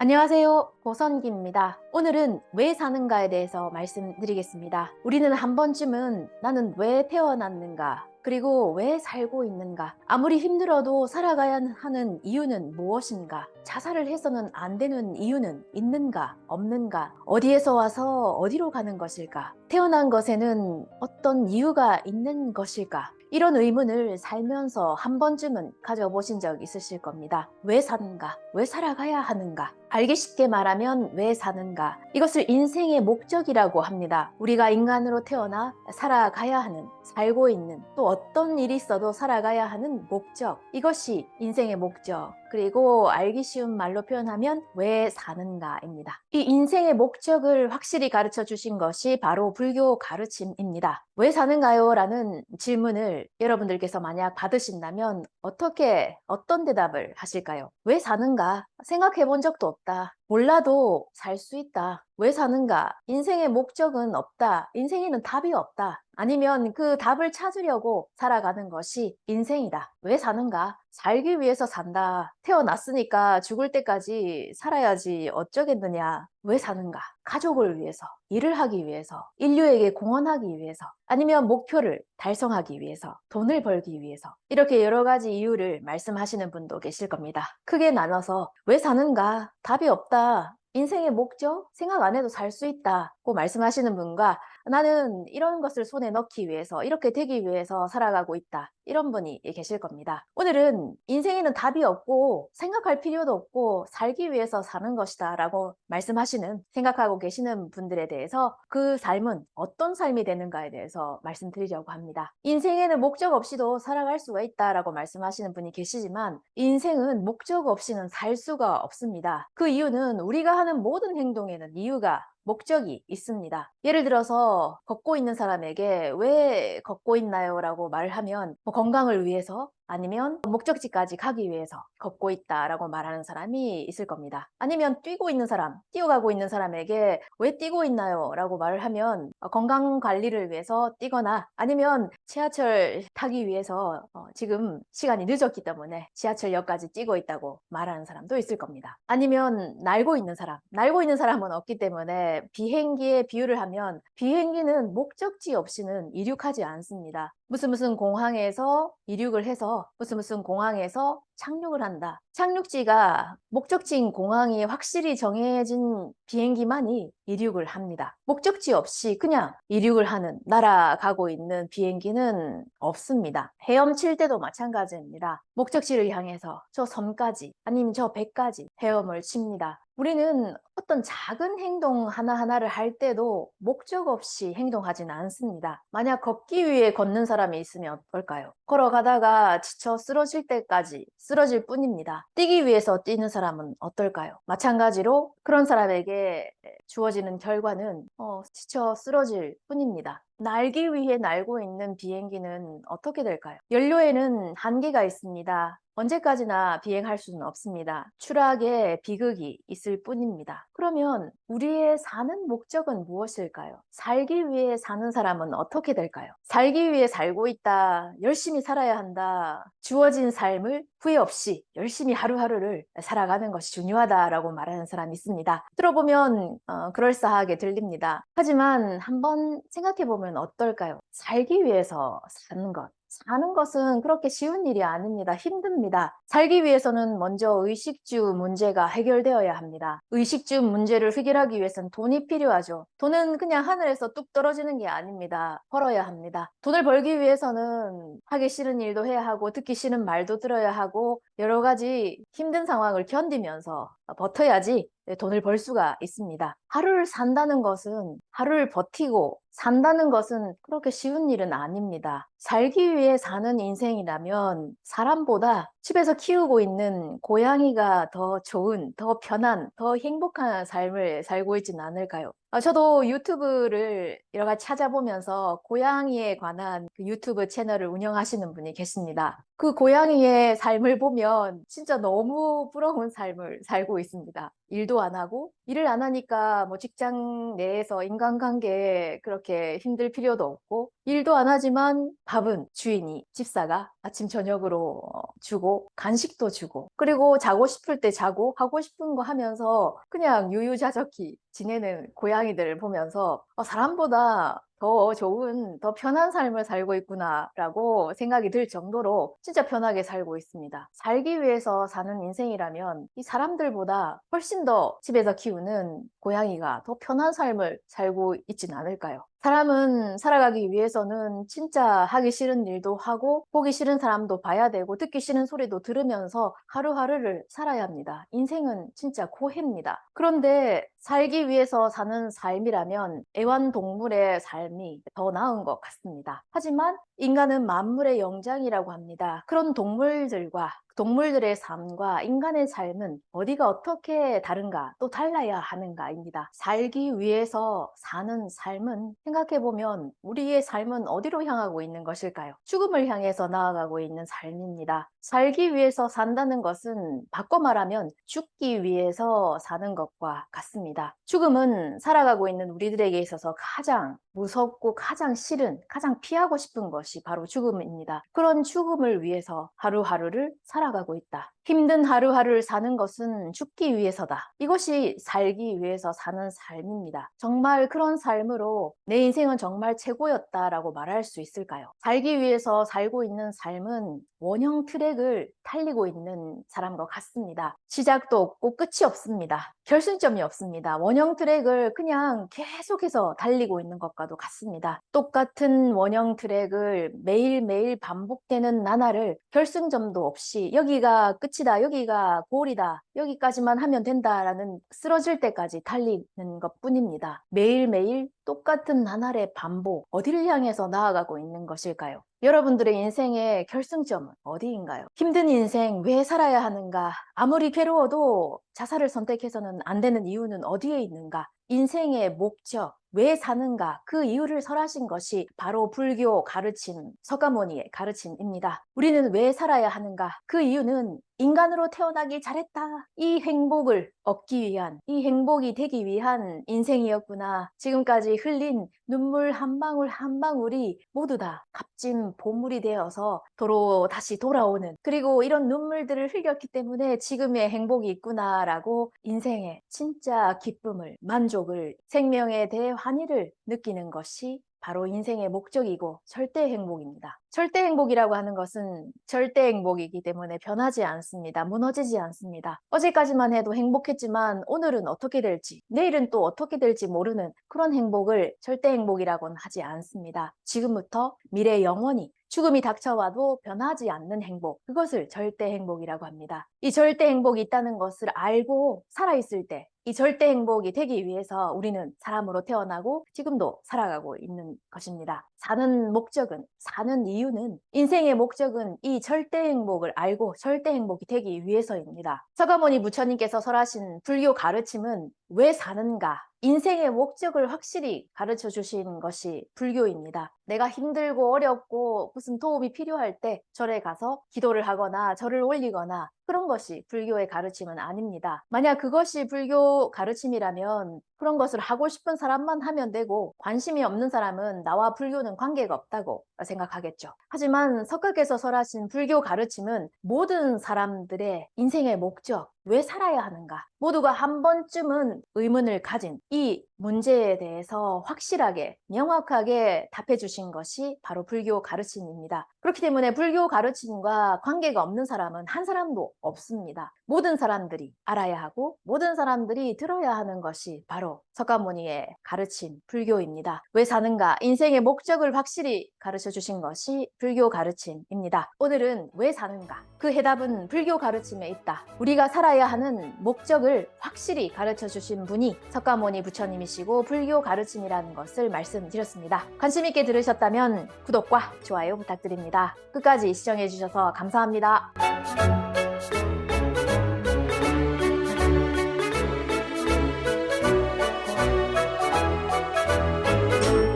안녕하세요. 고선기입니다. 오늘은 왜 사는가에 대해서 말씀드리겠습니다. 우리는 한 번쯤은 나는 왜 태어났는가, 그리고 왜 살고 있는가, 아무리 힘들어도 살아가야 하는 이유는 무엇인가, 자살을 해서는 안 되는 이유는 있는가, 없는가, 어디에서 와서 어디로 가는 것일까, 태어난 것에는 어떤 이유가 있는 것일까, 이런 의문을 살면서 한 번쯤은 가져보신 적 있으실 겁니다. 왜 사는가? 왜 살아가야 하는가? 알기 쉽게 말하면 왜 사는가? 이것을 인생의 목적이라고 합니다. 우리가 인간으로 태어나 살아가야 하는, 살고 있는, 또 어떤 일이 있어도 살아가야 하는 목적. 이것이 인생의 목적. 그리고 알기 쉬운 말로 표현하면 왜 사는가입니다. 이 인생의 목적을 확실히 가르쳐 주신 것이 바로 불교 가르침입니다. 왜 사는가요? 라는 질문을 여러분들께서 만약 받으신다면 어떤 대답을 하실까요? 왜 사는가? 생각해 본 적도 없다. 몰라도 살 수 있다. 왜 사는가? 인생의 목적은 없다. 인생에는 답이 없다. 아니면 그 답을 찾으려고 살아가는 것이 인생이다. 왜 사는가? 살기 위해서 산다. 태어났으니까 죽을 때까지 살아야지 어쩌겠느냐. 왜 사는가? 가족을 위해서, 일을 하기 위해서, 인류에게 공헌하기 위해서, 아니면 목표를 달성하기 위해서, 돈을 벌기 위해서, 이렇게 여러 가지 이유를 말씀하시는 분도 계실 겁니다. 크게 나눠서 왜 사는가? 답이 없다. 인생의 목적? 생각 안 해도 살 수 있다고 말씀하시는 분과 나는 이런 것을 손에 넣기 위해서, 이렇게 되기 위해서 살아가고 있다. 이런 분이 계실 겁니다. 오늘은 인생에는 답이 없고 생각할 필요도 없고 살기 위해서 사는 것이다 라고 말씀하시는, 생각하고 계시는 분들에 대해서 그 삶은 어떤 삶이 되는가에 대해서 말씀드리려고 합니다. 인생에는 목적 없이도 살아갈 수가 있다라고 말씀하시는 분이 계시지만 인생은 목적 없이는 살 수가 없습니다. 그 이유는 우리가 하는 모든 행동에는 이유가, 목적이 있습니다. 예를 들어서 걷고 있는 사람에게 왜 걷고 있나요? 라고 말을 하면 건강을 위해서, 아니면 목적지까지 가기 위해서 걷고 있다라고 말하는 사람이 있을 겁니다. 아니면 뛰고 있는 사람, 뛰어가고 있는 사람에게 왜 뛰고 있나요? 라고 말을 하면 건강 관리를 위해서 뛰거나, 아니면 지하철 타기 위해서 지금 시간이 늦었기 때문에 지하철역까지 뛰고 있다고 말하는 사람도 있을 겁니다. 아니면 날고 있는 사람은 없기 때문에 비행기에 비유를 하면 비행기는 목적지 없이는 이륙하지 않습니다. 무슨 공항에서 이륙을 해서 무슨 공항에서 착륙을 한다. 착륙지가 목적지인 공항이 확실히 정해진 비행기만이 이륙을 합니다. 목적지 없이 그냥 이륙을 하는, 날아가고 있는 비행기는 없습니다. 헤엄칠 때도 마찬가지입니다. 목적지를 향해서 저 섬까지, 아니면 저 배까지 헤엄을 칩니다. 우리는 어떤 작은 행동 하나하나를 할 때도 목적 없이 행동하지는 않습니다. 만약 걷기 위해 걷는 사람이 있으면 어떨까요? 걸어가다가 지쳐 쓰러질 때까지 쓰러질 뿐입니다. 뛰기 위해서 뛰는 사람은 어떨까요? 마찬가지로 그런 사람에게 주어지는 결과는 지쳐 쓰러질 뿐입니다. 날기 위해 날고 있는 비행기는 어떻게 될까요? 연료에는 한계가 있습니다. 언제까지나 비행할 수는 없습니다. 추락의 비극이 있을 뿐입니다. 그러면 우리의 사는 목적은 무엇일까요? 살기 위해 사는 사람은 어떻게 될까요? 살기 위해 살고 있다, 열심히 살아야 한다, 주어진 삶을 후회 없이 열심히 하루하루를 살아가는 것이 중요하다라고 말하는 사람이 있습니다. 들어보면 그럴싸하게 들립니다. 하지만 한번 생각해보면 어떨까요? 살기 위해서 사는 것. 사는 것은 그렇게 쉬운 일이 아닙니다. 힘듭니다. 살기 위해서는 먼저 의식주 문제가 해결되어야 합니다. 의식주 문제를 해결하기 위해서는 돈이 필요하죠. 돈은 그냥 하늘에서 뚝 떨어지는 게 아닙니다. 벌어야 합니다. 돈을 벌기 위해서는 하기 싫은 일도 해야 하고, 듣기 싫은 말도 들어야 하고, 여러 가지 힘든 상황을 견디면서 버텨야지 돈을 벌 수가 있습니다. 하루를 산다는 것은, 하루를 버티고 산다는 것은 그렇게 쉬운 일은 아닙니다. 살기 위해 사는 인생이라면 사람보다 집에서 키우고 있는 고양이가 더 좋은, 더 편한, 더 행복한 삶을 살고 있지는 않을까요? 저도 유튜브를 여러 가지 찾아보면서 고양이에 관한 그 유튜브 채널을 운영하시는 분이 계십니다. 그 고양이의 삶을 보면 진짜 너무 부러운 삶을 살고 있습니다. 일도 안 하고, 일을 안 하니까 뭐 직장 내에서 인간관계에 그렇게 힘들 필요도 없고, 일도 안 하지만 밥은 주인이, 집사가 아침 저녁으로 주고, 간식도 주고, 그리고 자고 싶을 때 자고, 하고 싶은 거 하면서 그냥 유유자적히 지내는 고양이들을 보면서 사람보다 더 좋은, 더 편한 삶을 살고 있구나라고 생각이 들 정도로 진짜 편하게 살고 있습니다. 살기 위해서 사는 인생이라면 이 사람들보다 훨씬 더 집에서 키우는 고양이가 더 편한 삶을 살고 있진 않을까요? 사람은 살아가기 위해서는 진짜 하기 싫은 일도 하고 보기 싫은 사람도 봐야 되고 듣기 싫은 소리도 들으면서 하루하루를 살아야 합니다. 인생은 진짜 고해입니다. 그런데 살기 위해서 사는 삶이라면 애완동물의 삶이 더 나은 것 같습니다. 하지만 인간은 만물의 영장이라고 합니다. 그런 동물들의 삶과 인간의 삶은 어디가 어떻게 다른가, 또 달라야 하는가입니다. 살기 위해서 사는 삶은 생각해보면 우리의 삶은 어디로 향하고 있는 것일까요? 죽음을 향해서 나아가고 있는 삶입니다. 살기 위해서 산다는 것은 바꿔 말하면 죽기 위해서 사는 것과 같습니다. 죽음은 살아가고 있는 우리들에게 있어서 가장 무섭고 가장 싫은, 가장 피하고 싶은 것이 바로 죽음입니다. 그런 죽음을 위해서 하루하루를 살아가고 있다. 힘든 하루하루를 사는 것은 죽기 위해서다. 이것이 살기 위해서 사는 삶입니다. 정말 그런 삶으로 내 인생은 정말 최고였다라고 말할 수 있을까요? 살기 위해서 살고 있는 삶은 원형 트랙을 달리고 있는 사람과 같습니다. 시작도 없고 끝이 없습니다. 결승점이 없습니다. 원형 트랙을 그냥 계속해서 달리고 있는 것과도 같습니다. 똑같은 원형 트랙을 매일매일 반복되는 나날을 결승점도 없이 여기가 끝이다, 여기가 골이다, 여기까지만 하면 된다라는 쓰러질 때까지 달리는 것뿐입니다. 매일매일 똑같은 나날의 반복, 어디를 향해서 나아가고 있는 것일까요? 여러분들의 인생의 결승점은 어디인가요? 힘든 인생 왜 살아야 하는가? 아무리 괴로워도 자살을 선택해서는 안 되는 이유는 어디에 있는가? 인생의 목적, 왜 사는가? 그 이유를 설하신 것이 바로 불교 가르침, 석가모니의 가르침입니다. 우리는 왜 살아야 하는가? 그 이유는 인간으로 태어나길 잘했다. 이 행복을 얻기 위한, 이 행복이 되기 위한 인생이었구나. 지금까지 흘린 눈물 한 방울 한 방울이 모두 다 값진 보물이 되어서 도로 다시 돌아오는, 그리고 이런 눈물들을 흘렸기 때문에 지금의 행복이 있구나라고 인생의 진짜 기쁨을, 만족을, 생명에 대해 환희를 느끼는 것이 바로 인생의 목적이고 절대 행복입니다. 절대 행복이라고 하는 것은 절대 행복이기 때문에 변하지 않습니다. 무너지지 않습니다. 어제까지만 해도 행복했지만 오늘은 어떻게 될지, 내일은 또 어떻게 될지 모르는 그런 행복을 절대 행복이라고는 하지 않습니다. 지금부터 미래 영원히 죽음이 닥쳐와도 변하지 않는 행복, 그것을 절대 행복이라고 합니다. 이 절대 행복이 있다는 것을 알고 살아있을 때 이 절대 행복이 되기 위해서 우리는 사람으로 태어나고 지금도 살아가고 있는 것입니다. 사는 목적은, 사는 이유는, 인생의 목적은 이 절대 행복을 알고 절대 행복이 되기 위해서입니다. 서가모니 부처님께서 설하신 불교 가르침은 왜 사는가? 인생의 목적을 확실히 가르쳐 주신 것이 불교입니다. 내가 힘들고 어렵고 무슨 도움이 필요할 때 절에 가서 기도를 하거나 절을 올리거나 그런 것이 불교의 가르침은 아닙니다. 만약 그것이 불교 가르침이라면 그런 것을 하고 싶은 사람만 하면 되고 관심이 없는 사람은 나와 불교는 관계가 없다고 생각하겠죠. 하지만 석가께서 설하신 불교 가르침은 모든 사람들의 인생의 목적, 왜 살아야 하는가? 모두가 한 번쯤은 의문을 가진 이 문제에 대해서 확실하게, 명확하게 답해 주신 것이 바로 불교 가르침입니다. 그렇기 때문에 불교 가르침과 관계가 없는 사람은 한 사람도 없습니다. 모든 사람들이 알아야 하고 모든 사람들이 들어야 하는 것이 바로 석가모니의 가르침, 불교입니다. 왜 사는가? 인생의 목적을 확실히 가르쳐 주신 것이 불교 가르침입니다. 오늘은 왜 사는가? 그 해답은 불교 가르침에 있다. 우리가 살아야 하는 목적을 확실히 가르쳐 주신 분이 석가모니 부처님이시고 불교 가르침이라는 것을 말씀드렸습니다. 관심 있게 들으셨다면 구독과 좋아요 부탁드립니다. 끝까지 시청해 주셔서 감사합니다.